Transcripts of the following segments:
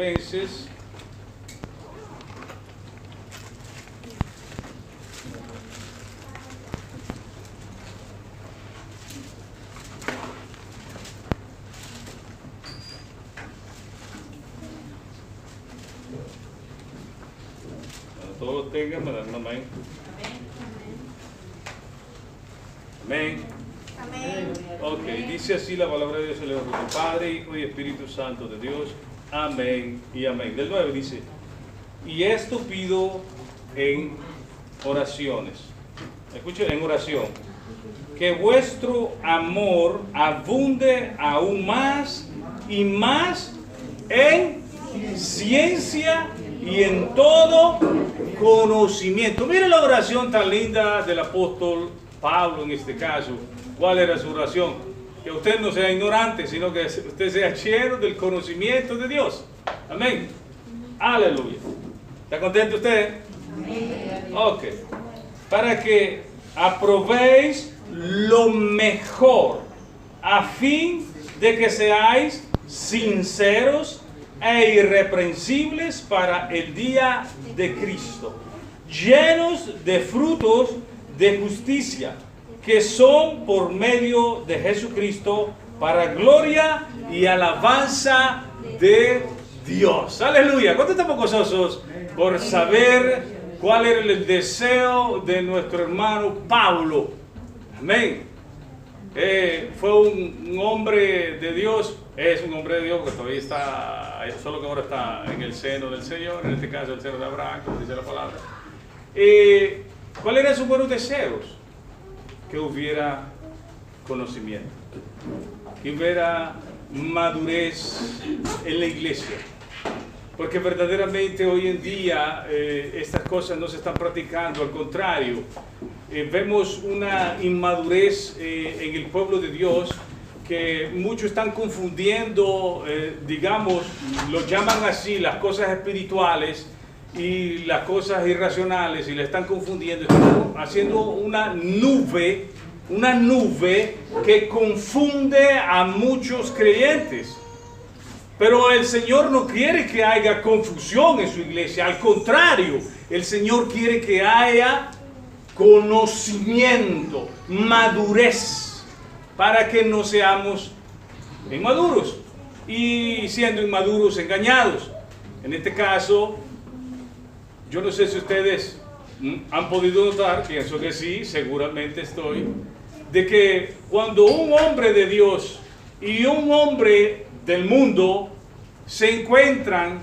Filipenses. Cuando todos lo tengan, me dan un amén. Amén. Amén. Ok, dice así la palabra de Dios en el nombre del Padre, Hijo y Espíritu Santo de Dios. Amén y amén. Del 9 dice, y esto pido en oraciones. Escuchen, en oración. Que vuestro amor abunde aún más y más en ciencia y en todo conocimiento. Mire la oración tan linda del apóstol Pablo en este caso. ¿Cuál era su oración? Que usted no sea ignorante, sino que usted sea lleno del conocimiento de Dios. Amén. Aleluya. ¿Está contento usted? Ok. Para que aprobéis lo mejor, a fin de que seáis sinceros e irreprensibles para el día de Cristo, llenos de frutos de justicia, que son por medio de Jesucristo para gloria y alabanza de Dios. Aleluya. ¿Cuántos estamos gozosos por saber cuál era el deseo de nuestro hermano Pablo? Amén. Fue un hombre de Dios, es un hombre de Dios porque todavía está, solo que ahora está en el seno del Señor, en este caso el seno de Abraham, como dice la palabra. ¿Cuáles eran sus buenos deseos? Que hubiera conocimiento, que hubiera madurez en la iglesia, porque verdaderamente hoy en día estas cosas no se están practicando, al contrario, vemos una inmadurez en el pueblo de Dios, que muchos están confundiendo, digamos, lo llaman así, las cosas espirituales y las cosas irracionales, y le están confundiendo, están haciendo una nube que confunde a muchos creyentes. Pero el Señor no quiere que haya confusión en su iglesia, al contrario, el Señor quiere que haya conocimiento, madurez, para que no seamos inmaduros y siendo inmaduros engañados. En este caso, yo no sé si ustedes han podido notar, pienso que sí, seguramente estoy, de que cuando un hombre de Dios y un hombre del mundo se encuentran,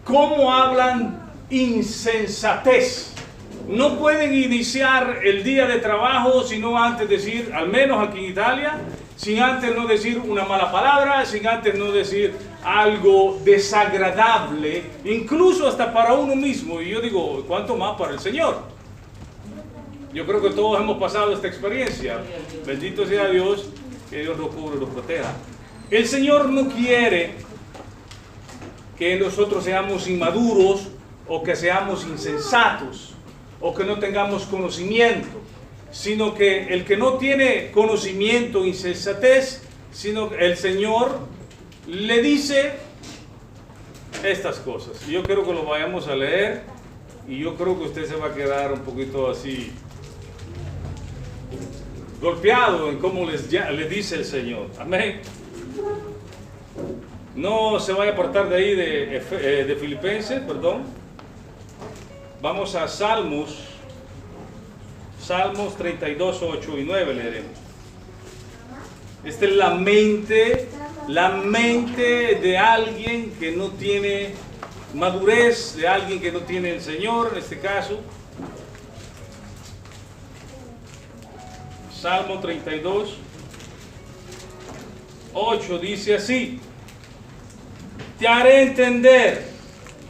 ¿cómo hablan insensatez? No pueden iniciar el día de trabajo sino antes decir, al menos aquí en Italia, sin antes no decir una mala palabra, sin antes no decir algo desagradable, incluso hasta para uno mismo. Y yo digo, ¿cuánto más para el Señor? Yo creo que todos hemos pasado esta experiencia. Bendito sea Dios, que Dios nos cubre y nos proteja. El Señor no quiere que nosotros seamos inmaduros o que seamos insensatos o que no tengamos conocimiento, sino que el que no tiene conocimiento, insensatez, sino el Señor le dice estas cosas. Yo quiero que lo vayamos a leer y yo creo que usted se va a quedar un poquito así golpeado en cómo le dice el Señor. Amén. No se vaya a apartar de ahí de Filipenses, perdón. Vamos a Salmos 32, 8 y 9 leeremos. Esta es la mente de alguien que no tiene madurez, de alguien que no tiene el Señor, en este caso. Salmo 32, 8 dice así: te haré entender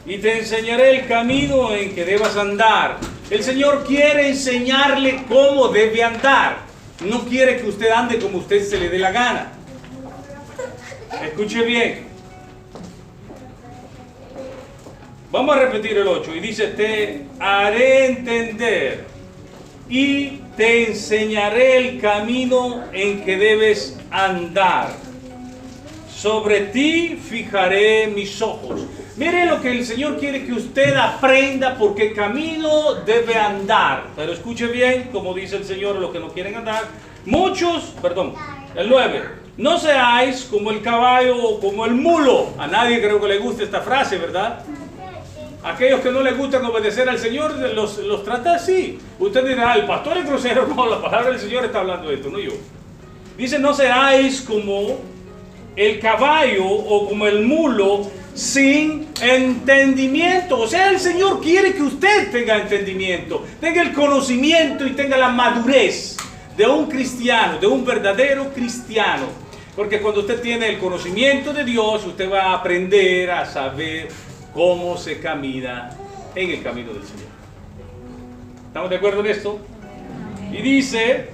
y te enseñaré el camino en que debas andar. El Señor quiere enseñarle cómo debe andar. No quiere que usted ande como usted se le dé la gana. Escuche bien. Vamos a repetir el 8 y dice: te haré entender y te enseñaré el camino en que debes andar. Sobre ti fijaré mis ojos. Mire lo que el Señor quiere que usted aprenda, porque camino debe andar. Pero escuche bien, como dice el Señor, los que no quieren andar. El 9. No seáis como el caballo o como el mulo. A nadie creo que le guste esta frase, ¿verdad? Aquellos que no les gustan obedecer al Señor los trata así. Usted dirá, el pastor es grosero. No, la palabra del Señor está hablando de esto, no yo. Dice, no seáis como el caballo o como el mulo sin entendimiento. O sea, el Señor quiere que usted tenga entendimiento, tenga el conocimiento y tenga la madurez de un cristiano, de un verdadero cristiano. Porque cuando usted tiene el conocimiento de Dios, usted va a aprender a saber cómo se camina en el camino del Señor. ¿Estamos de acuerdo en esto? Y dice,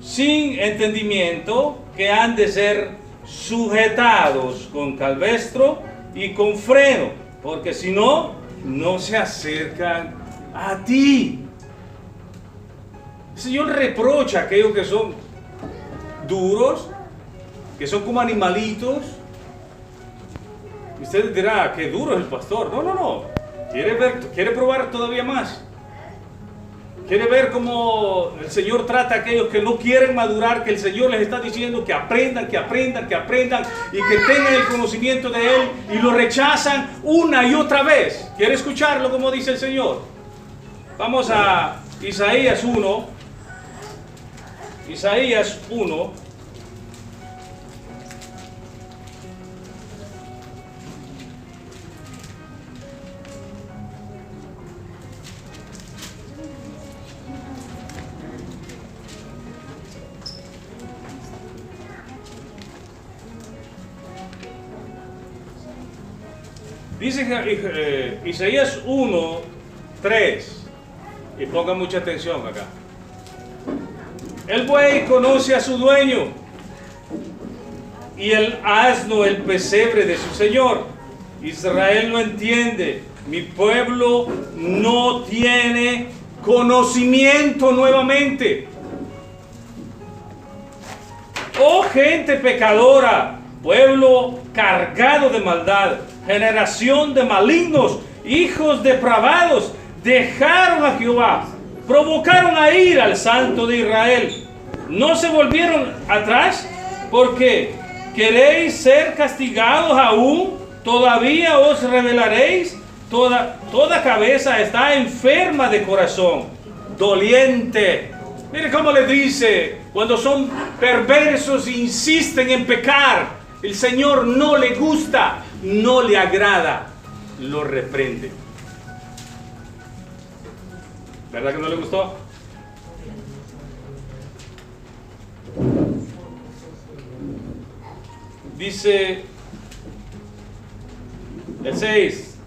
sin entendimiento, que han de ser sujetados con calvestro y con freno, porque si no, no se acercan a ti. El Señor reprocha a aquellos que son duros, que son como animalitos. Y usted dirá, qué duro es el pastor. No. Quiere probar todavía más. Quiere ver cómo el Señor trata a aquellos que no quieren madurar, que el Señor les está diciendo que aprendan y que tengan el conocimiento de Él, y lo rechazan una y otra vez. ¿Quiere escucharlo como dice el Señor? Vamos a Isaías 1. Isaías 1. Dice Isaías 1, 3, y ponga mucha atención acá. El buey conoce a su dueño, y el asno el pesebre de su señor. Israel no entiende, mi pueblo no tiene conocimiento nuevamente. Oh gente pecadora, pueblo cargado de maldad, generación de malignos, hijos depravados, dejaron a Jehová, provocaron a ira al Santo de Israel. No se volvieron atrás, porque queréis ser castigados aún, todavía os rebelaréis. Toda cabeza está enferma de corazón, doliente. Mire cómo le dice, cuando son perversos e insisten en pecar, el Señor no le gusta, no le agrada, lo reprende. ¿Verdad que no le gustó? Dice el 6,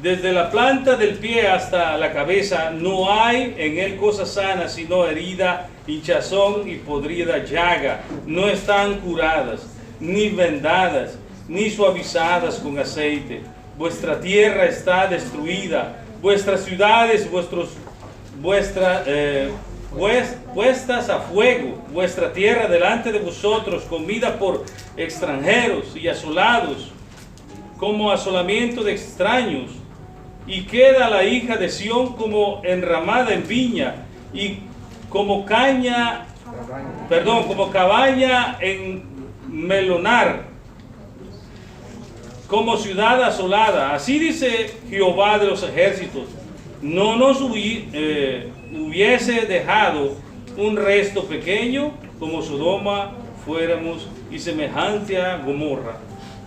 desde la planta del pie hasta la cabeza no hay en él cosa sana, sino herida, hinchazón y podrida llaga. No están curadas, ni vendadas, ni suavizadas con aceite. Vuestra tierra está destruida, vuestras ciudades, puestas a fuego, vuestra tierra delante de vosotros, comida por extranjeros y asolados, como asolamiento de extraños. Y queda la hija de Sión como enramada en viña, y como cabaña en melonar, como ciudad asolada. Así dice Jehová de los ejércitos, no nos hubiese dejado un resto pequeño, como Sodoma fuéramos, y semejante a Gomorra.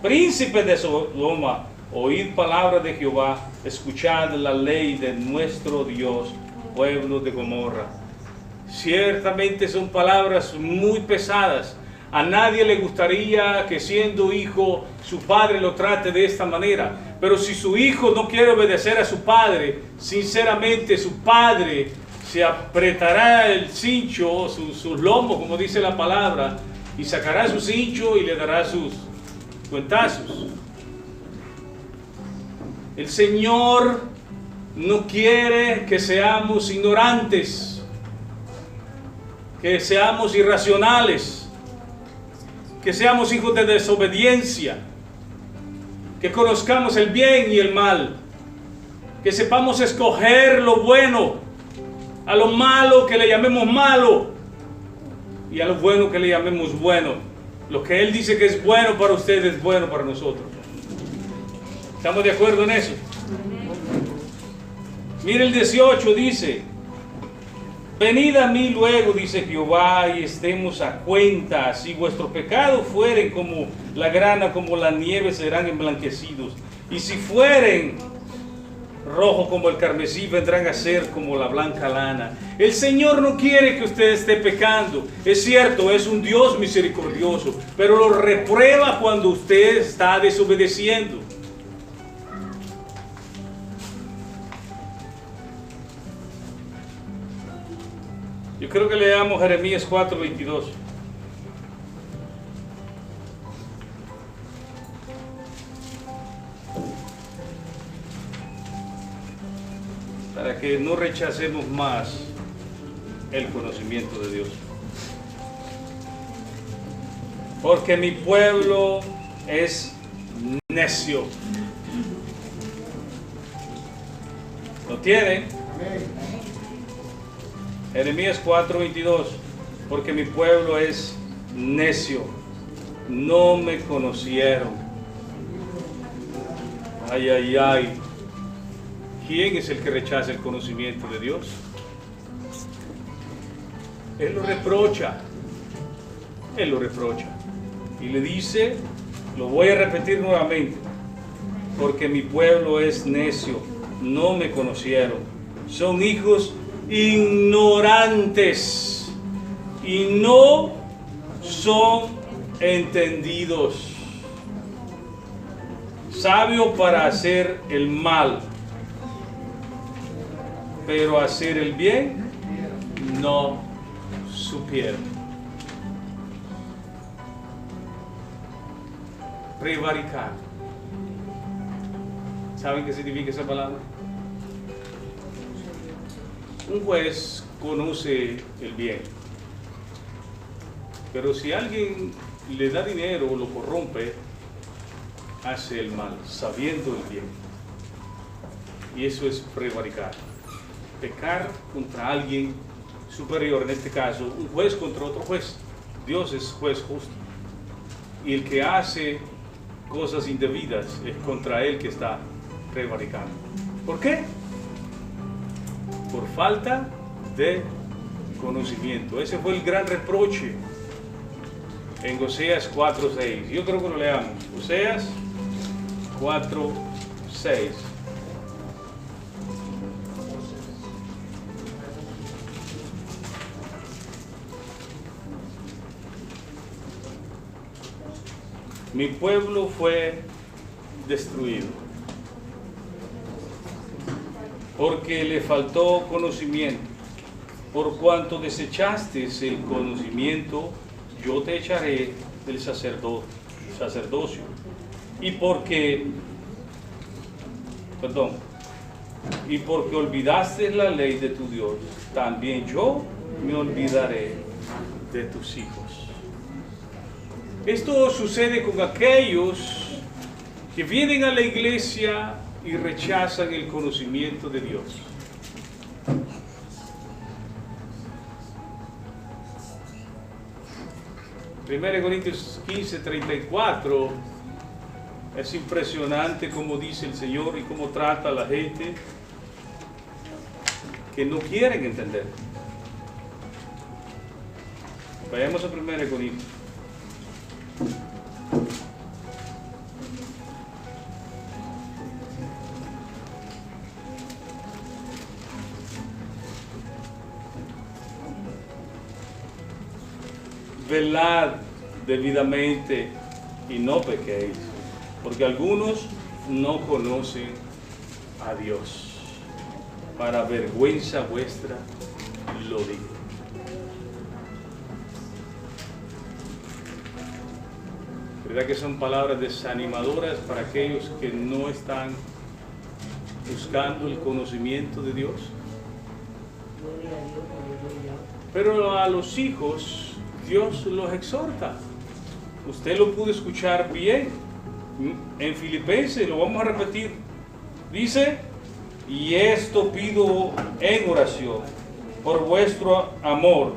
Príncipe de Sodoma, oíd palabra de Jehová, escuchad la ley de nuestro Dios, pueblo de Gomorra. Ciertamente son palabras muy pesadas. A nadie le gustaría que, siendo hijo, su padre lo trate de esta manera. Pero si su hijo no quiere obedecer a su padre, sinceramente su padre se apretará el cincho, sus lomos, como dice la palabra, y sacará su cincho y le dará sus cuentazos. El Señor no quiere que seamos ignorantes, que seamos irracionales, que seamos hijos de desobediencia. que conozcamos el bien y el mal, que sepamos escoger lo bueno, a lo malo que le llamemos malo y a lo bueno que le llamemos bueno. Lo que Él dice que es bueno para ustedes es bueno para nosotros. ¿Estamos de acuerdo en eso? Mire el 18, dice: venid a mí luego, dice Jehová, y estemos a cuenta. Si vuestros pecados fueren como la grana, como la nieve, serán emblanquecidos. Y si fueren rojos como el carmesí, vendrán a ser como la blanca lana. El Señor no quiere que usted esté pecando. Es cierto, es un Dios misericordioso, pero lo reprueba cuando usted está desobedeciendo. Yo creo que leamos Jeremías 4:22. Para que no rechacemos más el conocimiento de Dios. Porque mi pueblo es necio. ¿Lo tienen? Jeremías 4:22. Porque mi pueblo es necio, no me conocieron. Ay, ay, ay. ¿Quién es el que rechaza el conocimiento de Dios? Él lo reprocha. Él lo reprocha. Y le dice, lo voy a repetir nuevamente: porque mi pueblo es necio, no me conocieron. Son hijos ignorantes y no son entendidos. Sabio para hacer el mal, pero hacer el bien no supieron. Prevaricar. ¿Saben qué significa esa palabra? Un juez conoce el bien, pero si alguien le da dinero o lo corrompe, hace el mal, sabiendo el bien. Y eso es prevaricar. Pecar contra alguien superior, en este caso, un juez contra otro juez. Dios es juez justo. Y el que hace cosas indebidas es contra él que está prevaricando. ¿Por qué? Por falta de conocimiento. Ese fue el gran reproche en Oseas 4:6. Yo creo que lo leamos. Oseas 4:6. Mi pueblo fue destruido porque le faltó conocimiento. Por cuanto desechaste el conocimiento, yo te echaré del sacerdocio. Y porque olvidaste la ley de tu Dios, también yo me olvidaré de tus hijos. Esto sucede con aquellos que vienen a la iglesia y rechazan el conocimiento de Dios. Primera Corintios 15:34 es impresionante cómo dice el Señor y cómo trata a la gente que no quieren entender. Vayamos a 1 Corintios. Velad debidamente y no pequéis, porque algunos no conocen a Dios. Para vergüenza vuestra lo digo. ¿Verdad que son palabras desanimadoras para aquellos que no están buscando el conocimiento de Dios? Pero a los hijos Dios los exhorta. Usted lo pudo escuchar bien En Filipenses, lo vamos a repetir, dice, y esto pido en oración, por vuestro amor,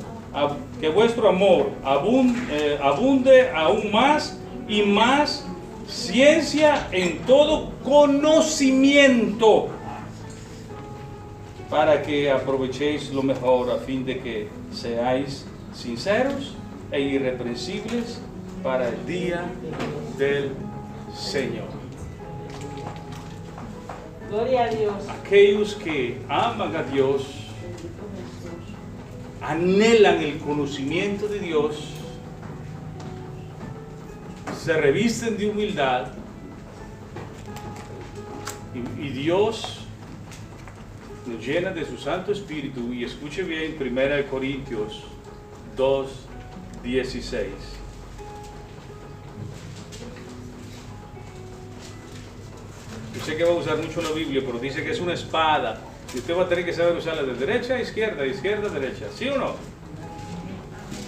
que vuestro amor abunde aún más y más ciencia en todo conocimiento, para que aprovechéis lo mejor a fin de que seáis sinceros e irreprensibles para el día del Señor. Gloria a Dios. Aquellos que aman a Dios, anhelan el conocimiento de Dios, se revisten de humildad y Dios nos llena de su Santo Espíritu. Y escuche bien 1 Corintios 2:16. Yo sé que va a usar mucho la Biblia, pero dice que es una espada y usted va a tener que saber usarla de derecha a izquierda, izquierda a derecha, ¿sí o no?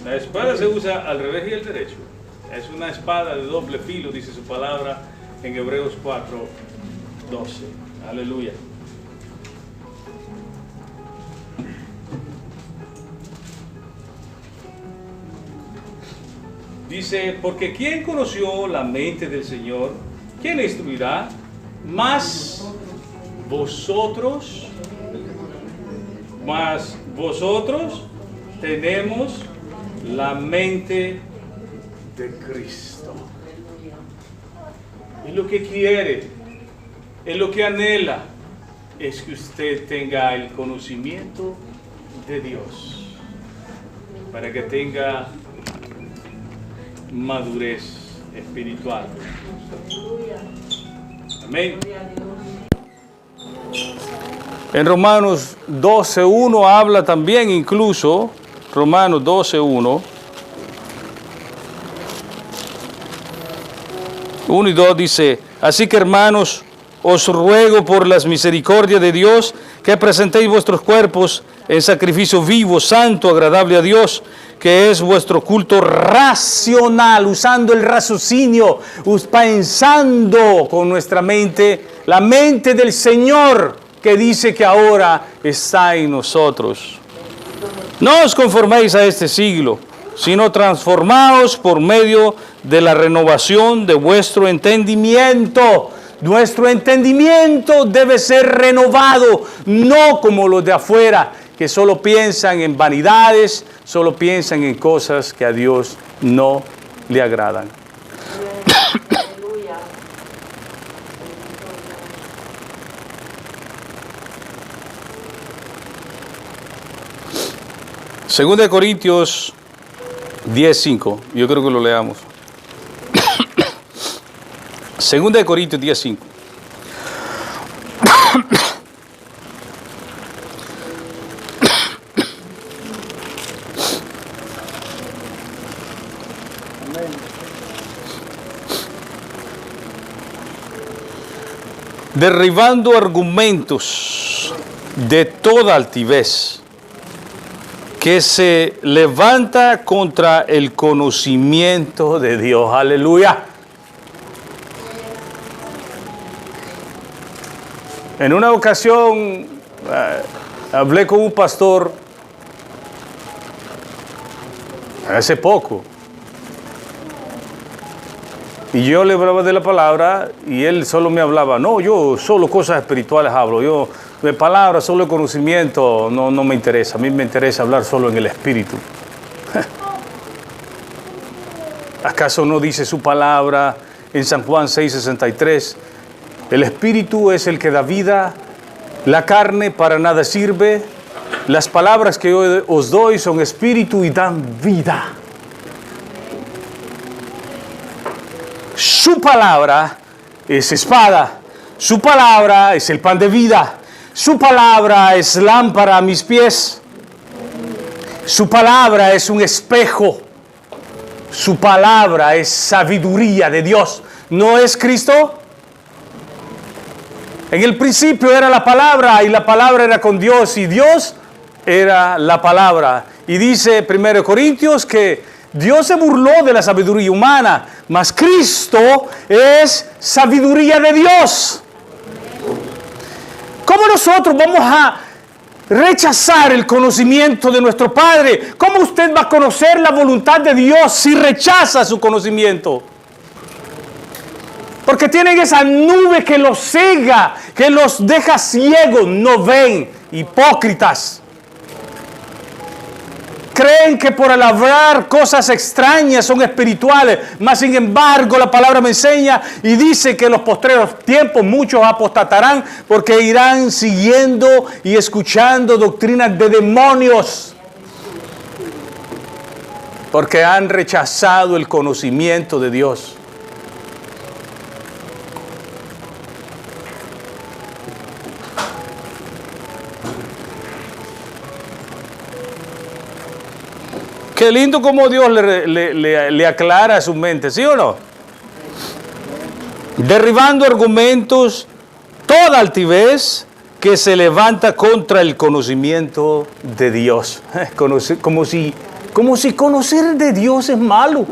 La espada se usa al revés y al derecho. Es una espada de doble filo, dice su palabra en Hebreos 4:12. Aleluya. Dice, porque ¿quién conoció la mente del Señor? ¿Quién le instruirá? Mas vosotros tenemos la mente de Cristo. Y lo que quiere, es lo que anhela, es que usted tenga el conocimiento de Dios, para que tenga madurez espiritual. Amén. En Romanos 12:1 habla también, incluso, Romanos 12:1, 1 y 2 dice, así que hermanos, os ruego por las misericordias de Dios que presentéis vuestros cuerpos en sacrificio vivo, santo, agradable a Dios, que es vuestro culto racional, usando el raciocinio, pensando con nuestra mente, la mente del Señor, que dice que ahora está en nosotros. No os conforméis a este siglo, sino transformaos por medio de la renovación de vuestro entendimiento. Nuestro entendimiento debe ser renovado, no como los de afuera, que solo piensan en vanidades, solo piensan en cosas que a Dios no le agradan. Segunda de Corintios 10:5, yo creo que lo leamos. Segunda de Corintios 10:5. Derribando argumentos de toda altivez que se levanta contra el conocimiento de Dios. Aleluya. En una ocasión hablé con un pastor hace poco. Y yo le hablaba de la palabra y él solo me hablaba, no, yo solo cosas espirituales hablo, yo de palabra, solo de conocimiento no me interesa, a mí me interesa hablar solo en el espíritu. ¿Acaso no dice su palabra en San Juan 6:63? El espíritu es el que da vida, la carne para nada sirve, las palabras que yo os doy son espíritu y dan vida. Su palabra es espada, su palabra es el pan de vida, su palabra es lámpara a mis pies, su palabra es un espejo, su palabra es sabiduría de Dios. ¿No es Cristo? En el principio era la palabra y la palabra era con Dios y Dios era la palabra. Y dice 1 Corintios que Dios se burló de la sabiduría humana, mas Cristo es sabiduría de Dios. ¿Cómo nosotros vamos a rechazar el conocimiento de nuestro Padre? ¿Cómo usted va a conocer la voluntad de Dios si rechaza su conocimiento? Porque tienen esa nube que los cega, que los deja ciegos, no ven, hipócritas. Creen que por hablar cosas extrañas son espirituales, mas sin embargo la palabra me enseña y dice que en los postreros tiempos muchos apostatarán porque irán siguiendo y escuchando doctrinas de demonios, porque han rechazado el conocimiento de Dios. Qué lindo como Dios le aclara su mente, ¿sí o no? Derribando argumentos, toda altivez que se levanta contra el conocimiento de Dios. Como si conocer de Dios es malo.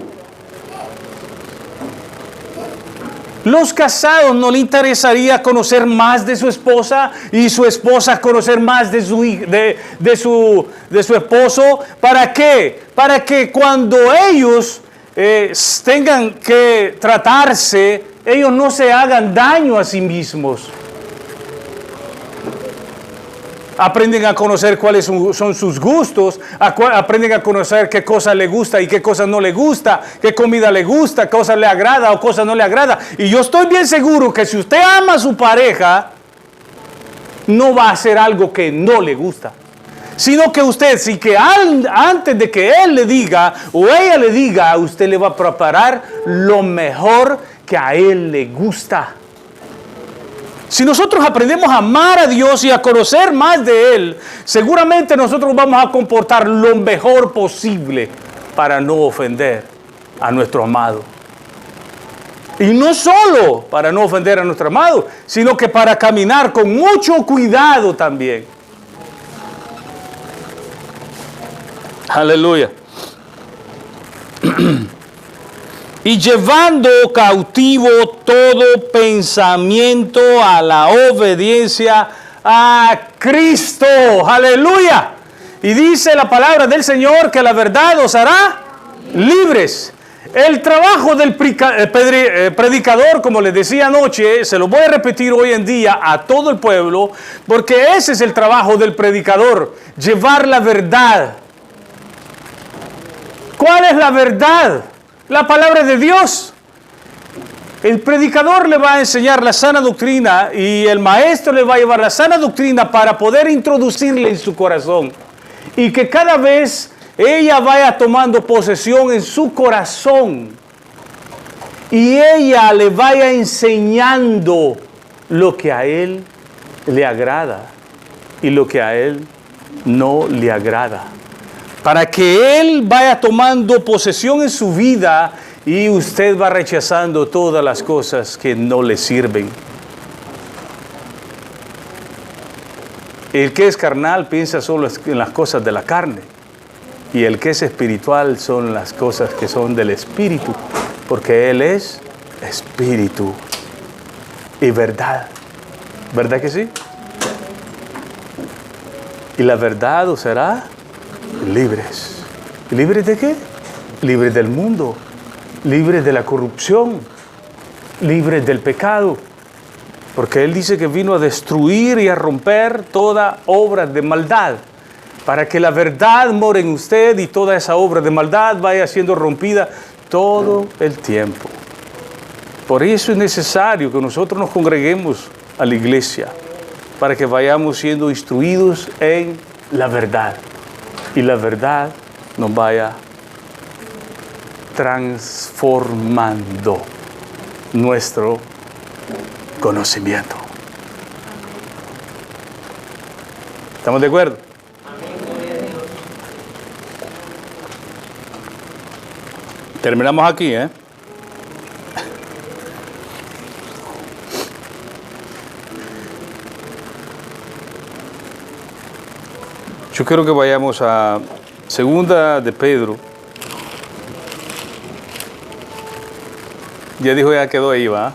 Los casados no le interesaría conocer más de su esposa y su esposa conocer más de su esposo. ¿Para qué? Para que cuando ellos tengan que tratarse, ellos no se hagan daño a sí mismos. Aprenden a conocer cuáles son sus gustos, aprenden a conocer qué cosa le gusta y qué cosa no le gusta, qué comida le gusta, qué cosa le agrada o cosa no le agrada. Y yo estoy bien seguro que si usted ama a su pareja, no va a hacer algo que no le gusta. Sino que usted, antes de que él le diga o ella le diga, usted le va a preparar lo mejor que a él le gusta. Si nosotros aprendemos a amar a Dios y a conocer más de Él, seguramente nosotros vamos a comportar lo mejor posible para no ofender a nuestro amado. Y no solo para no ofender a nuestro amado, sino que para caminar con mucho cuidado también. Aleluya. Y llevando cautivo todo pensamiento a la obediencia a Cristo. Aleluya. Y dice la palabra del Señor que la verdad os hará libres. El trabajo del predicador, como les decía anoche, se lo voy a repetir hoy en día a todo el pueblo, porque ese es el trabajo del predicador, llevar la verdad. ¿Cuál es la verdad? La palabra de Dios. El predicador le va a enseñar la sana doctrina y el maestro le va a llevar la sana doctrina para poder introducirle en su corazón. Y que cada vez ella vaya tomando posesión en su corazón. Y ella le vaya enseñando lo que a él le agrada y lo que a él no le agrada. Para que él vaya tomando posesión en su vida y usted va rechazando todas las cosas que no le sirven. El que es carnal piensa solo en las cosas de la carne. Y el que es espiritual son las cosas que son del espíritu. Porque Él es espíritu y verdad. ¿Verdad que sí? Y la verdad os hará libres. ¿Libres de qué? Libres del mundo, libres de la corrupción, libres del pecado. Porque Él dice que vino a destruir y a romper toda obra de maldad, para que la verdad more en usted y toda esa obra de maldad vaya siendo rompida todo el tiempo. Por eso es necesario que nosotros nos congreguemos a la iglesia, para que vayamos siendo instruidos en la verdad. Y la verdad nos vaya transformando nuestro conocimiento. ¿Estamos de acuerdo? Terminamos aquí, ¿eh? Yo quiero que vayamos a Segunda de Pedro, Ya dijo, ya quedó ahí, ¿va?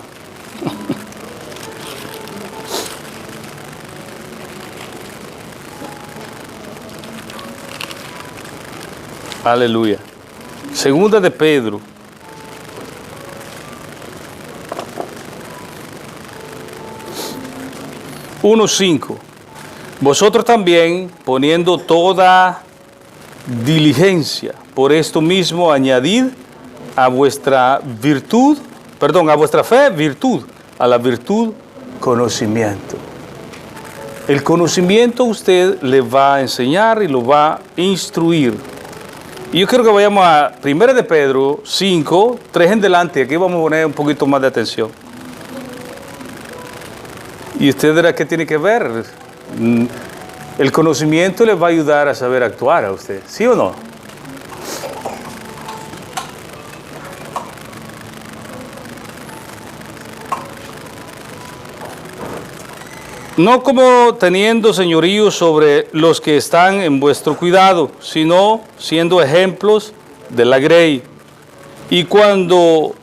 Aleluya. Segunda de Pedro. Uno 5. Vosotros también, poniendo toda diligencia, por esto mismo añadid a vuestra virtud, a vuestra fe virtud, a la virtud conocimiento. El conocimiento usted le va a enseñar y lo va a instruir. Y yo quiero que vayamos a 1 de Pedro 5, 3 en delante. Aquí vamos a poner un poquito más de atención. Y usted verá qué tiene que ver. El conocimiento le va a ayudar a saber actuar a usted, ¿sí o no? No como teniendo señorío sobre los que están en vuestro cuidado, sino siendo ejemplos de la grey. Y cuando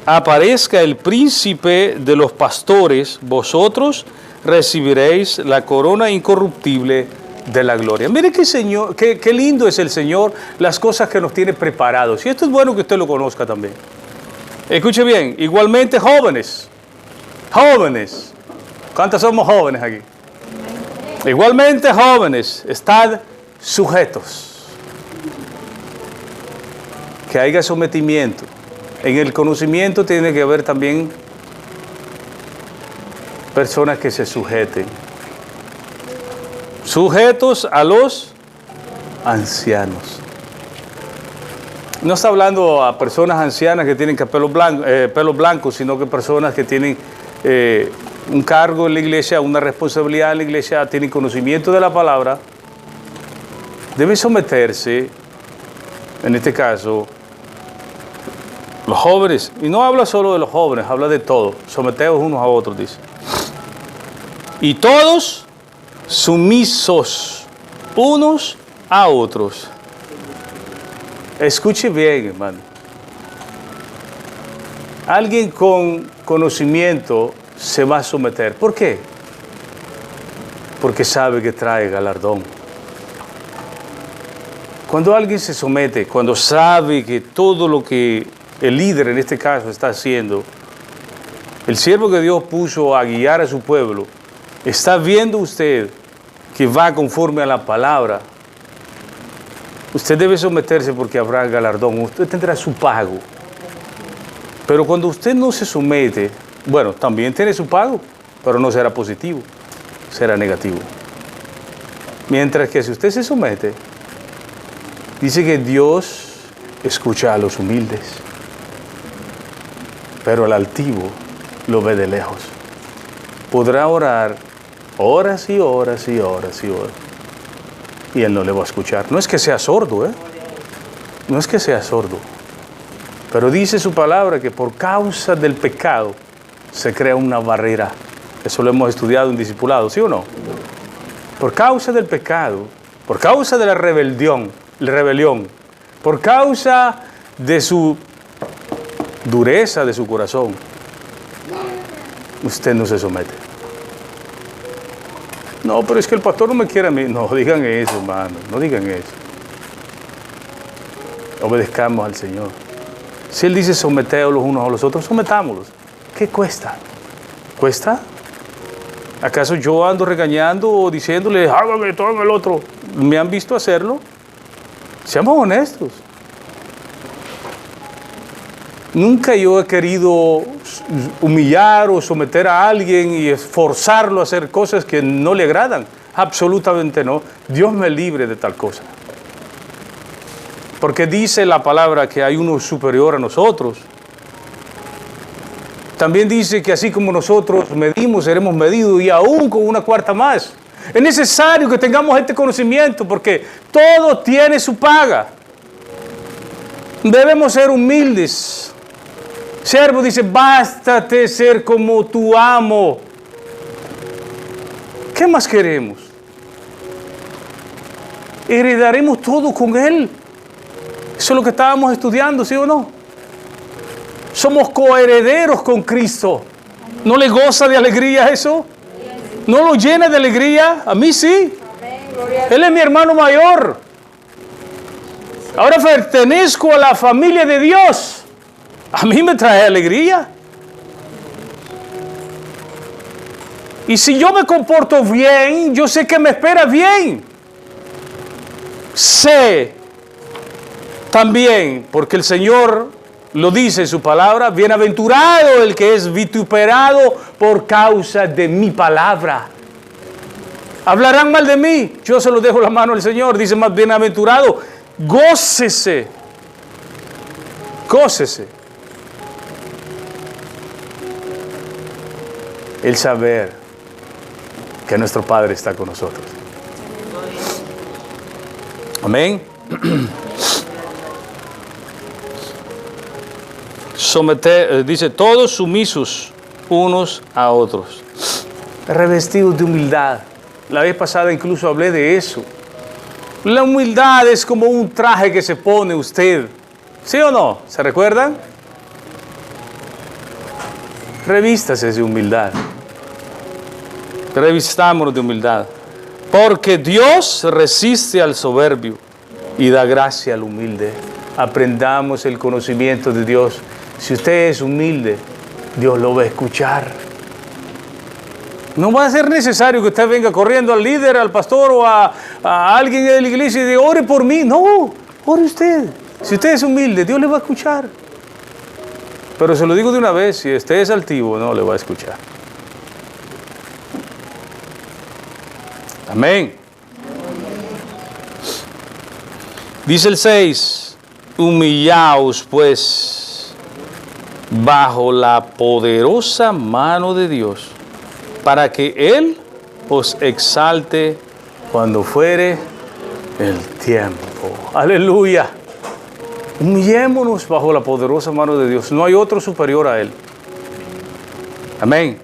aparezca el príncipe de los pastores, vosotros recibiréis la corona incorruptible de la gloria. Mire qué lindo es el Señor, las cosas que nos tiene preparados. Y esto es bueno que usted lo conozca también. Escuche bien, igualmente jóvenes. ¿Cuántos somos jóvenes aquí? Igualmente jóvenes, estad sujetos. Que haya sometimiento. En el conocimiento tiene que haber también personas que se sujeten. Sujetos a los ancianos. No está hablando a personas ancianas que tienen pelo blanco, sino que personas que tienen un cargo en la iglesia, una responsabilidad en la iglesia, tienen conocimiento de la palabra, deben someterse, en este caso, los jóvenes. Y no habla solo de los jóvenes, habla de todos. Someteos unos a otros, dice. Y todos sumisos unos a otros. Escuche bien, hermano. Alguien con conocimiento se va a someter. ¿Por qué? Porque sabe que trae galardón. Cuando alguien se somete, cuando sabe que todo lo que el líder en este caso está haciendo, el siervo que Dios puso a guiar a su pueblo, está viendo usted que va conforme a la palabra, usted debe someterse porque habrá galardón, usted tendrá su pago. Pero cuando usted no se somete, bueno, también tiene su pago, pero no será positivo, será negativo. Mientras que si usted se somete, dice que Dios escucha a los humildes, pero al altivo lo ve de lejos. Podrá orar horas y horas y horas y horas, y Él no le va a escuchar. No es que sea sordo, no es que sea sordo, pero dice su palabra que por causa del pecado se crea una barrera. Eso lo hemos estudiado en discipulado, ¿sí o no? Por causa del pecado, por causa de la rebelión, por causa de su dureza de su corazón, usted no se somete. No, pero es que el pastor no me quiere a mí. No digan eso, hermano, no digan eso. Obedezcamos al Señor. Si Él dice someteos los unos a los otros, sometámoslos. ¿Qué cuesta? ¿Cuesta? ¿Acaso yo ando regañando o diciéndole, hágame todo el otro? ¿Me han visto hacerlo? Seamos honestos. Nunca yo he querido humillar o someter a alguien y esforzarlo a hacer cosas que no le agradan. Absolutamente no. Dios me libre de tal cosa. Porque dice la palabra que hay uno superior a nosotros. También dice que así como nosotros medimos, seremos medidos y aún con una cuarta más. Es necesario que tengamos este conocimiento porque todo tiene su paga. Debemos ser humildes. Siervo dice, bástate ser como tu amo. ¿Qué más queremos? Heredaremos todo con Él. Eso es lo que estábamos estudiando, ¿sí o no? Somos coherederos con Cristo. ¿No le goza de alegría eso? ¿No lo llena de alegría? A mí sí. Él es mi hermano mayor. Ahora pertenezco a la familia de Dios. A mí me trae alegría. Y si yo me comporto bien, yo sé que me espera bien. Sé también, porque el Señor lo dice en su palabra, bienaventurado el que es vituperado por causa de mi palabra. Hablarán mal de mí, yo se lo dejo la mano al Señor. Dice más bienaventurado, gócese, gócese. El saber que nuestro Padre está con nosotros. Amén. Dice, todos sumisos unos a otros, revestidos de humildad. La vez pasada incluso hablé de eso. La humildad es como un traje que se pone usted. ¿Sí o no? ¿Se recuerdan? Revístase de humildad. Revistámonos de humildad. Porque Dios resiste al soberbio y da gracia al humilde. Aprendamos el conocimiento de Dios. Si usted es humilde, Dios lo va a escuchar. No va a ser necesario que usted venga corriendo al líder, al pastor o a alguien de la iglesia y diga, ore por mí. No, ore usted. Si usted es humilde, Dios le va a escuchar. Pero se lo digo de una vez, si usted es altivo, no le va a escuchar. Amén. Dice el 6, humillaos pues bajo la poderosa mano de Dios, para que Él os exalte cuando fuere el tiempo. Aleluya. Humillémonos bajo la poderosa mano de Dios. No hay otro superior a Él. Amén.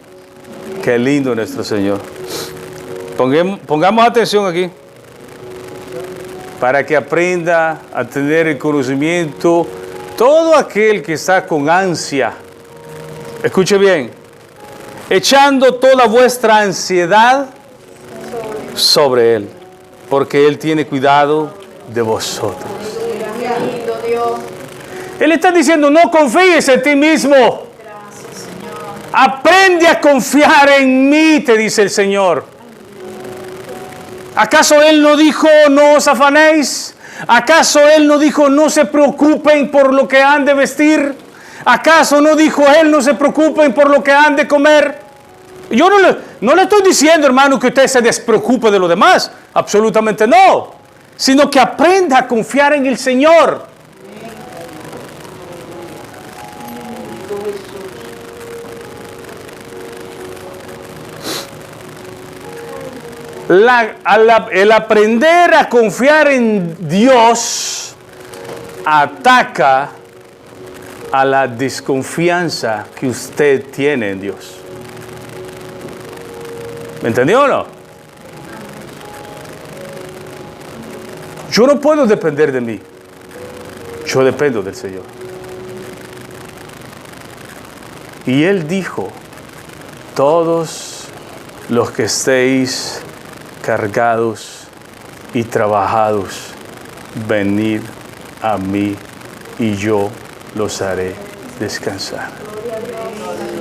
Qué lindo nuestro Señor. Pongamos atención aquí, para que aprenda a tener el conocimiento todo aquel que está con ansia. Escuche bien, echando toda vuestra ansiedad sobre Él, porque Él tiene cuidado de vosotros. Él está diciendo, no confíes en ti mismo. Aprende a confiar en mí, te dice el Señor. ¿Acaso Él no dijo, no os afanéis? ¿Acaso Él no dijo, no se preocupen por lo que han de vestir? ¿Acaso no dijo Él, no se preocupen por lo que han de comer? Yo no le estoy diciendo, hermano, que usted se despreocupe de lo demás. Absolutamente no. Sino que aprenda a confiar en el Señor. El aprender a confiar en Dios ataca a la desconfianza que usted tiene en Dios. ¿Me entendió o no? Yo no puedo depender de mí. Yo dependo del Señor. Y Él dijo, todos los que estéis cargados y trabajados, venid a mí y yo los haré descansar.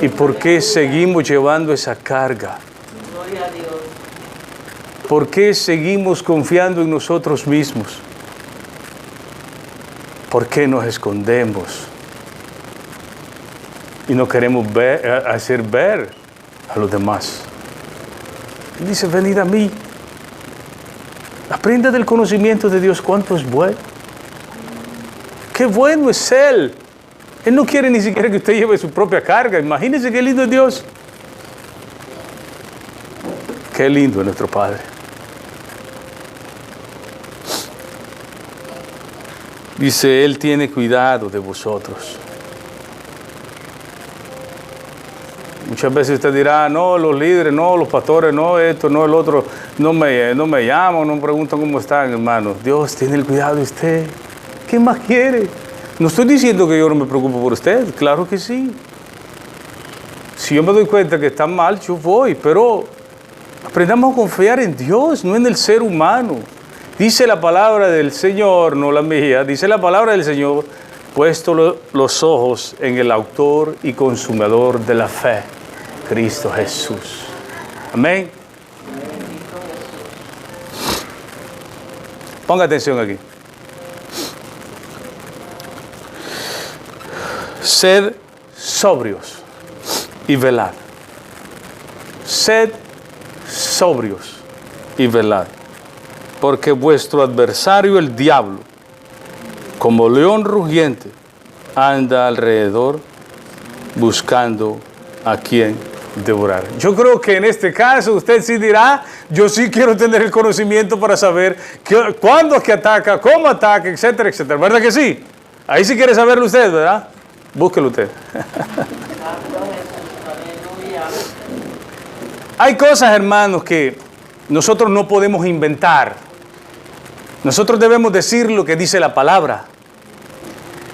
¿Y por qué seguimos llevando esa carga? ¿Por qué seguimos confiando en nosotros mismos? ¿Por qué nos escondemos? Y no queremos hacer ver a los demás. Dice, venid a mí. Aprenda del conocimiento de Dios, cuánto es bueno. Qué bueno es Él. Él no quiere ni siquiera que usted lleve su propia carga. Imagínense qué lindo es Dios. Qué lindo es nuestro Padre. Dice, Él tiene cuidado de vosotros. Muchas veces usted dirá, no, los líderes, no, los pastores, no, esto, no, el otro, no me llaman, no me preguntan cómo están, hermanos. Dios tiene el cuidado de usted. ¿Qué más quiere? No estoy diciendo que yo no me preocupo por usted, claro que sí. Si yo me doy cuenta que está mal, yo voy, pero aprendamos a confiar en Dios, no en el ser humano. Dice la palabra del Señor, no la mía, dice la palabra del Señor, puesto los ojos en el autor y consumador de la fe, Cristo Jesús. Amén. Ponga atención aquí. Sed sobrios y velad. Sed sobrios y velad. Porque vuestro adversario, el diablo, como león rugiente, anda alrededor buscando a quien devorar. Yo creo que en este caso usted sí dirá, yo sí quiero tener el conocimiento para saber cuándo es que ataca, cómo ataca, etcétera, etcétera. ¿Verdad que sí? Ahí sí quiere saberlo usted, ¿verdad? Búsquelo usted. Hay cosas, hermanos, que nosotros no podemos inventar. Nosotros debemos decir lo que dice la palabra.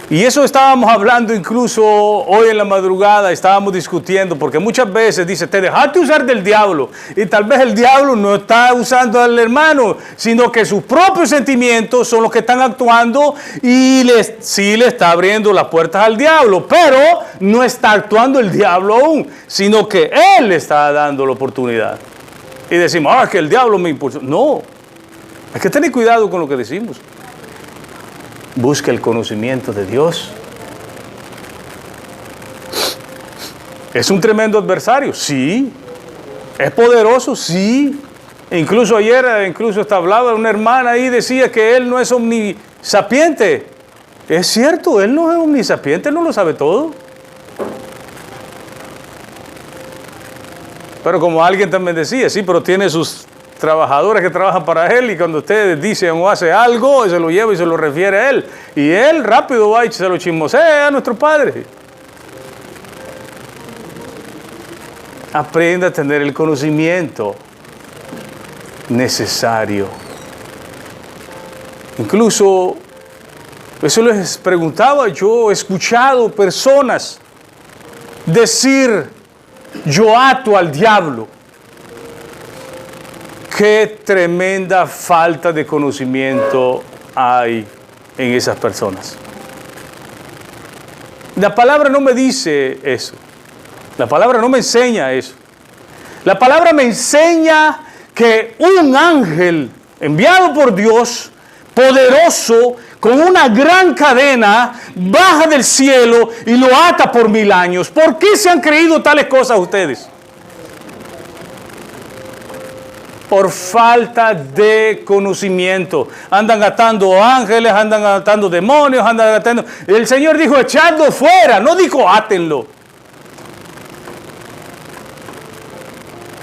Y eso estábamos hablando incluso hoy en la madrugada, estábamos discutiendo, porque muchas veces dice, te dejaste usar del diablo, y tal vez el diablo no está usando al hermano, sino que sus propios sentimientos son los que están actuando y sí le está abriendo las puertas al diablo, pero no está actuando el diablo aún, sino que él le está dando la oportunidad. Y decimos, que el diablo me impulsó. No, hay que tener cuidado con lo que decimos. Busca el conocimiento de Dios. ¿Es un tremendo adversario? Sí. ¿Es poderoso? Sí. Incluso ayer, hasta hablaba una hermana ahí, decía que él no es omnisapiente. Es cierto, él no es omnisapiente, él no lo sabe todo. Pero como alguien también decía, sí, pero tiene sus trabajadores que trabajan para él, y cuando ustedes dicen o hace algo, se lo lleva y se lo refiere a él, y él rápido va y se lo chismosea a nuestro Padre. Aprenda a tener el conocimiento necesario. Incluso, eso les preguntaba, yo he escuchado personas decir, yo ato al diablo. Qué tremenda falta de conocimiento hay en esas personas. La palabra no me dice eso. La palabra no me enseña eso. La palabra me enseña que un ángel enviado por Dios, poderoso, con una gran cadena, baja del cielo y lo ata por 1000 años. ¿Por qué se han creído tales cosas ustedes? Por falta de conocimiento. Andan atando ángeles, andan atando demonios, andan atando. El Señor dijo, echadlo fuera, no dijo, átenlo.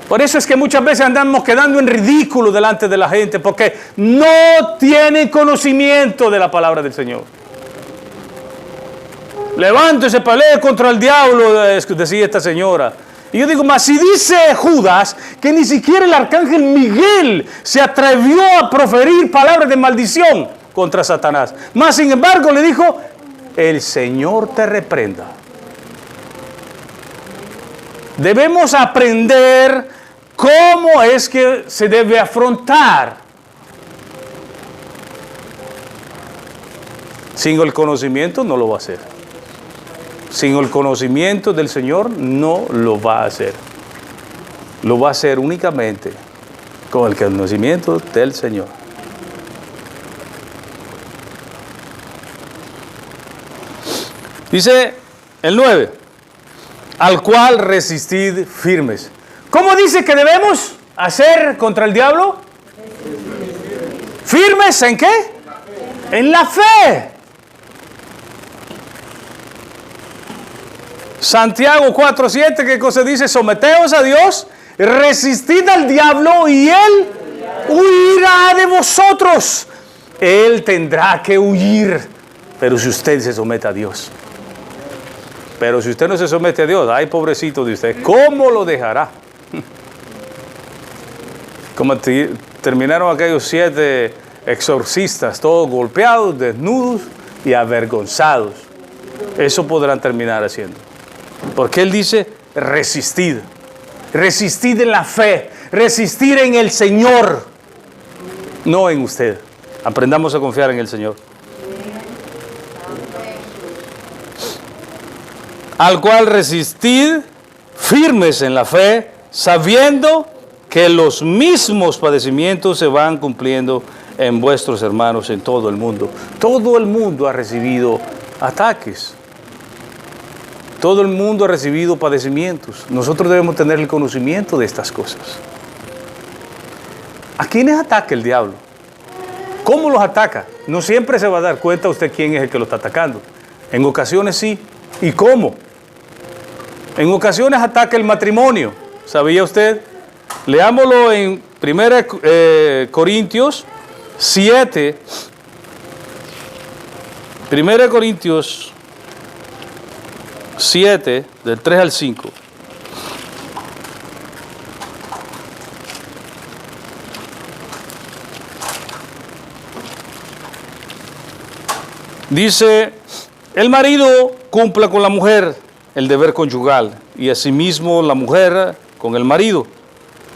Por eso es que muchas veces andamos quedando en ridículo delante de la gente, porque no tienen conocimiento de la palabra del Señor. Levántese, pelee contra el diablo, decía esta señora. Y yo digo, mas si dice Judas que ni siquiera el arcángel Miguel se atrevió a proferir palabras de maldición contra Satanás. Mas sin embargo le dijo, el Señor te reprenda. Debemos aprender cómo es que se debe afrontar. Sin el conocimiento no lo va a hacer. Sin el conocimiento del Señor no lo va a hacer. Lo va a hacer únicamente con el conocimiento del Señor. Dice el 9, al cual resistid firmes. ¿Cómo dice que debemos hacer contra el diablo? ¿Firmes en qué? En la fe. Santiago 4:7, ¿qué cosa dice? Someteos a Dios, resistid al diablo y él huirá de vosotros. Él tendrá que huir, pero si usted se somete a Dios. Pero si usted no se somete a Dios, ay, pobrecito de usted, ¿cómo lo dejará? Como terminaron aquellos 7 exorcistas, todos golpeados, desnudos, y avergonzados. Eso podrán terminar haciendo. Porque Él dice, resistid. Resistid en la fe. Resistir en el Señor. No en usted. Aprendamos a confiar en el Señor. Al cual resistid firmes en la fe, sabiendo que los mismos padecimientos se van cumpliendo en vuestros hermanos en todo el mundo. Todo el mundo ha recibido ataques. Todo el mundo ha recibido padecimientos. Nosotros debemos tener el conocimiento de estas cosas. ¿A quiénes ataca el diablo? ¿Cómo los ataca? No siempre se va a dar cuenta usted quién es el que lo está atacando. En ocasiones sí. ¿Y cómo? En ocasiones ataca el matrimonio. ¿Sabía usted? Leámoslo en 1 Corintios 7. 1 Corintios 7, del 3 al 5. Dice, el marido cumpla con la mujer el deber conyugal y asimismo la mujer con el marido.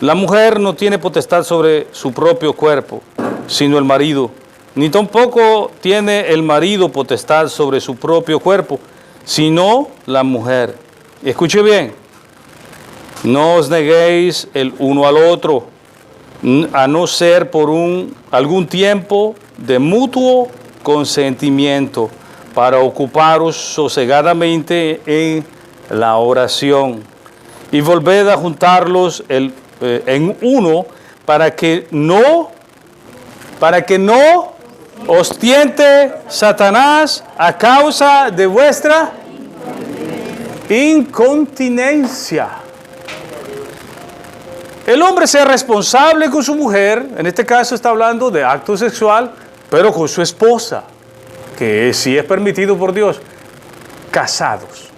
La mujer no tiene potestad sobre su propio cuerpo, sino el marido, ni tampoco tiene el marido potestad sobre su propio cuerpo, sino la mujer. Escuche bien, no os neguéis el uno al otro, a no ser por algún tiempo de mutuo consentimiento, para ocuparos sosegadamente en la oración, y volved a juntarlos en uno, para que no os tiente Satanás a causa de vuestra incontinencia. El hombre sea responsable con su mujer, en este caso está hablando de acto sexual, pero con su esposa, que sí es permitido por Dios, casados.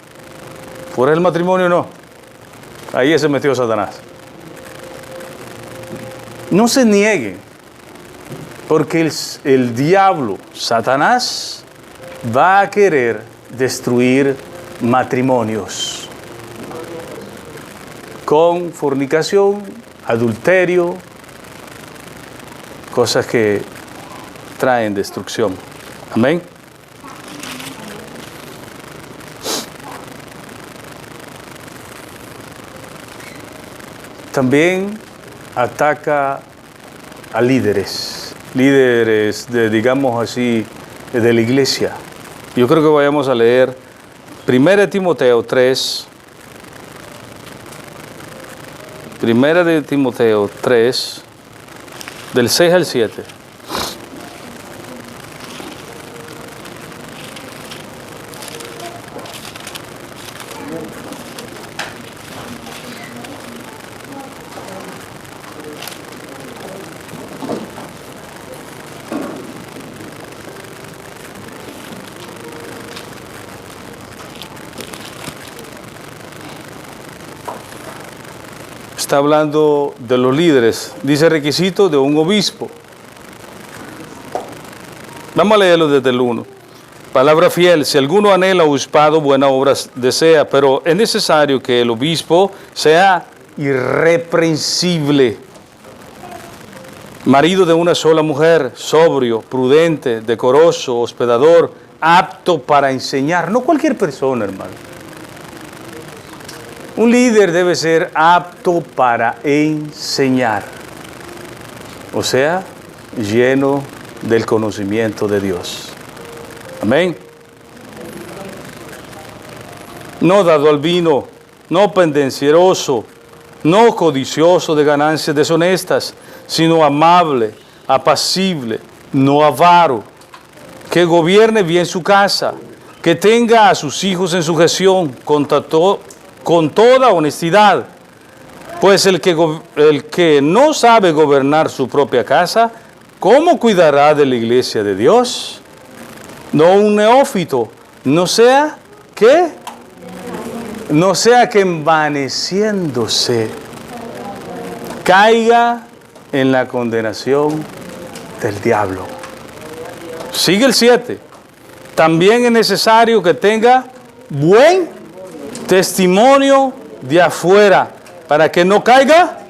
Fuera del matrimonio no. Ahí se metió Satanás. No se nieguen, porque el diablo, Satanás, va a querer destruir matrimonios con fornicación, adulterio, cosas que traen destrucción. Amén. También ataca a líderes digamos así, de la iglesia. Yo creo que vayamos a leer 1 Timoteo 3. 1 Timoteo 3, del 6 al 7. Está hablando de los líderes. Dice requisito de un obispo. Vamos a leerlo desde el 1. Palabra fiel. Si alguno anhela obispado, buenas obras desea, pero es necesario que el obispo sea irreprensible, marido de una sola mujer, sobrio, prudente, decoroso, hospedador, apto para enseñar. No cualquier persona, hermano. Un líder debe ser apto para enseñar, o sea, lleno del conocimiento de Dios. Amén. No dado al vino, no pendencieroso, no codicioso de ganancias deshonestas, sino amable, apacible, no avaro, que gobierne bien su casa, que tenga a sus hijos en sujeción con toda honestidad, pues el que no sabe gobernar su propia casa, ¿cómo cuidará de la iglesia de Dios? No un neófito, no sea que envaneciéndose caiga en la condenación del diablo. Sigue el 7. también es necesario que tenga buen testimonio de afuera, para que no caiga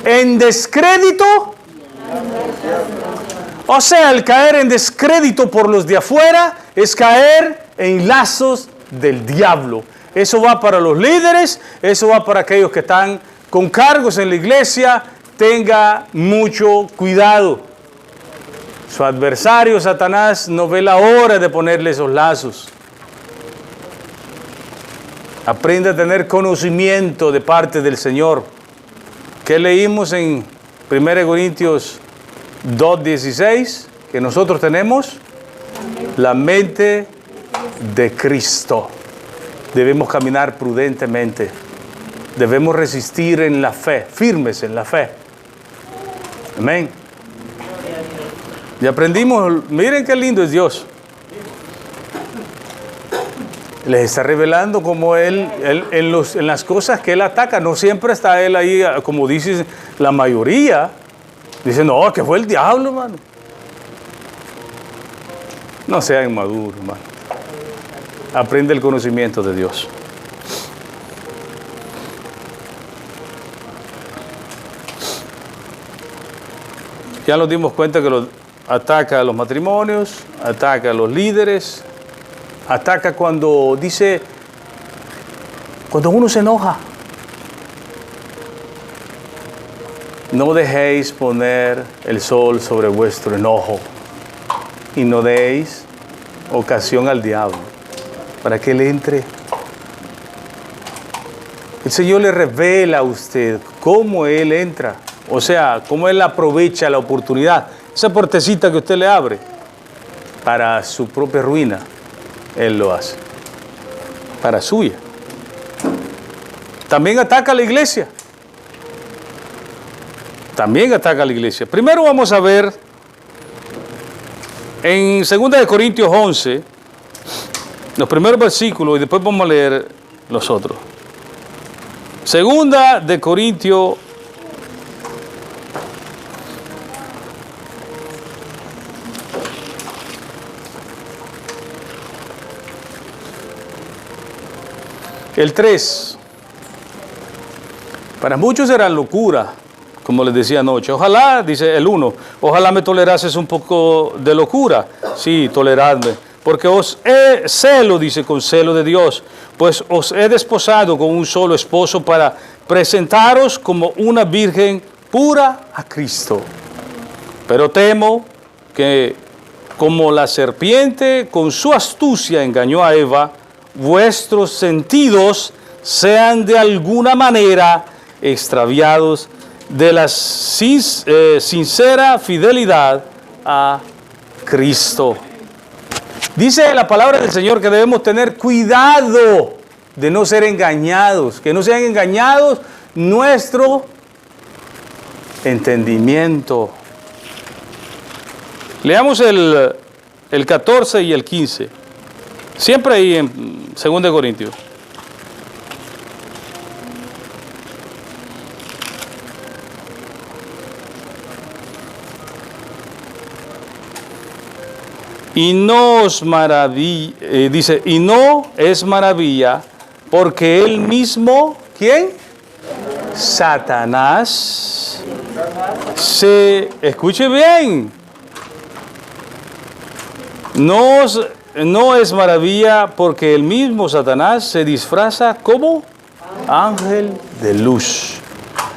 en descrédito. O sea, el caer en descrédito por los de afuera es caer en lazos del diablo. Eso va para los líderes, eso va para aquellos que están con cargos en la iglesia. Tenga mucho cuidado. Su adversario, Satanás, no ve la hora de ponerle esos lazos. Aprende a tener conocimiento de parte del Señor. ¿Qué leímos en 1 Corintios 2:16? Que nosotros tenemos la mente de Cristo. Debemos caminar prudentemente. Debemos resistir en la fe, firmes en la fe. Amén. Y aprendimos, miren qué lindo es Dios. Les está revelando cómo Él en las cosas que Él ataca, no siempre está Él ahí, como dice la mayoría. Dicen, no, que fue el diablo, hermano. No sea inmaduro, hermano. Aprende el conocimiento de Dios. Ya nos dimos cuenta que ataca a los matrimonios, ataca a los líderes, ataca cuando dice, cuando uno se enoja. No dejéis poner el sol sobre vuestro enojo y no deis ocasión al diablo para que él entre. El Señor le revela a usted cómo Él entra, o sea, cómo Él aprovecha la oportunidad, esa puertecita que usted le abre para su propia ruina. Él lo hace para suya. También ataca a la iglesia. También ataca a la iglesia. Primero vamos a ver en 2 Corintios 11, los primeros versículos, y después vamos a leer los otros. 2 Corintios 3. Para muchos será locura, como les decía anoche. Ojalá, dice el 1, ojalá me tolerases un poco de locura. Sí, toleradme. Porque os he celo, dice, con celo de Dios, pues os he desposado con un solo esposo para presentaros como una virgen pura a Cristo. Pero temo que, como la serpiente con su astucia engañó a Eva, vuestros sentidos sean de alguna manera extraviados de la sincera fidelidad a Cristo. Dice la palabra del Señor que debemos tener cuidado de no ser engañados, que no sean engañados nuestro entendimiento. Leamos el 14 y el 15, siempre ahí en 2 Corintios. Y no os maravilla, dice, y no es maravilla, porque él mismo, ¿quién? Satanás, escuche bien, no es maravilla porque el mismo Satanás se disfraza como ángel de luz.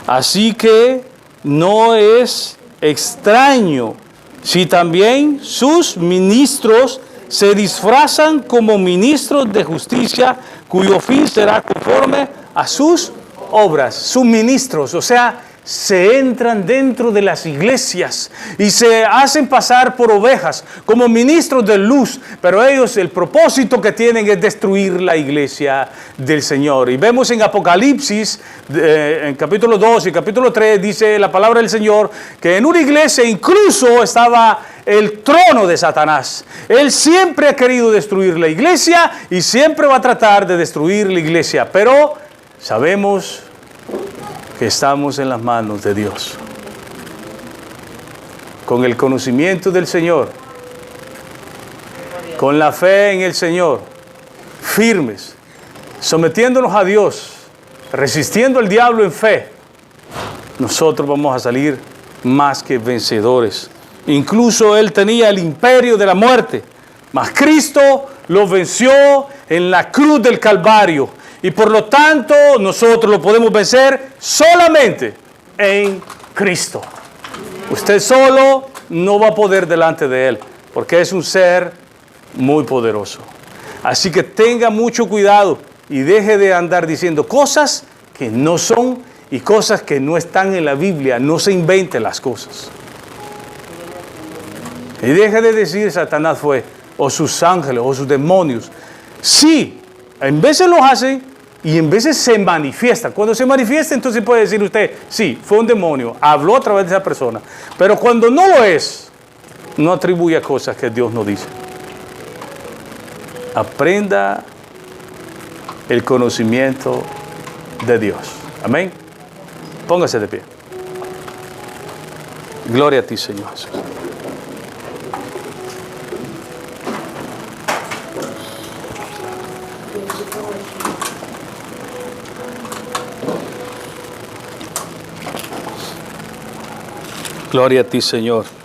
Así que no es extraño si también sus ministros se disfrazan como ministros de justicia, cuyo fin será conforme a sus obras. Sus ministros, o sea, se entran dentro de las iglesias y se hacen pasar por ovejas, como ministros de luz, pero ellos el propósito que tienen es destruir la iglesia del Señor. Y vemos en Apocalipsis, en capítulo 2 y capítulo 3, dice la palabra del Señor, que en una iglesia incluso estaba el trono de Satanás. Él siempre ha querido destruir la iglesia y siempre va a tratar de destruir la iglesia, pero sabemos que estamos en las manos de Dios. Con el conocimiento del Señor, con la fe en el Señor, firmes, sometiéndonos a Dios, resistiendo al diablo en fe, nosotros vamos a salir más que vencedores. Incluso él tenía el imperio de la muerte, mas Cristo lo venció en la cruz del Calvario. Y por lo tanto, nosotros lo podemos vencer solamente en Cristo. Usted solo no va a poder delante de Él, porque es un ser muy poderoso. Así que tenga mucho cuidado y deje de andar diciendo cosas que no son y cosas que no están en la Biblia. No se invente las cosas. Y deje de decir Satanás fue, o sus ángeles, o sus demonios. Sí, en veces lo hacen y en veces se manifiesta. Cuando se manifiesta, entonces puede decir usted, sí, fue un demonio, habló a través de esa persona. Pero cuando no lo es, no atribuya cosas que Dios no dice. Aprenda el conocimiento de Dios. Amén. Póngase de pie. Gloria a ti, Señor Jesús. Gloria a ti, Señor.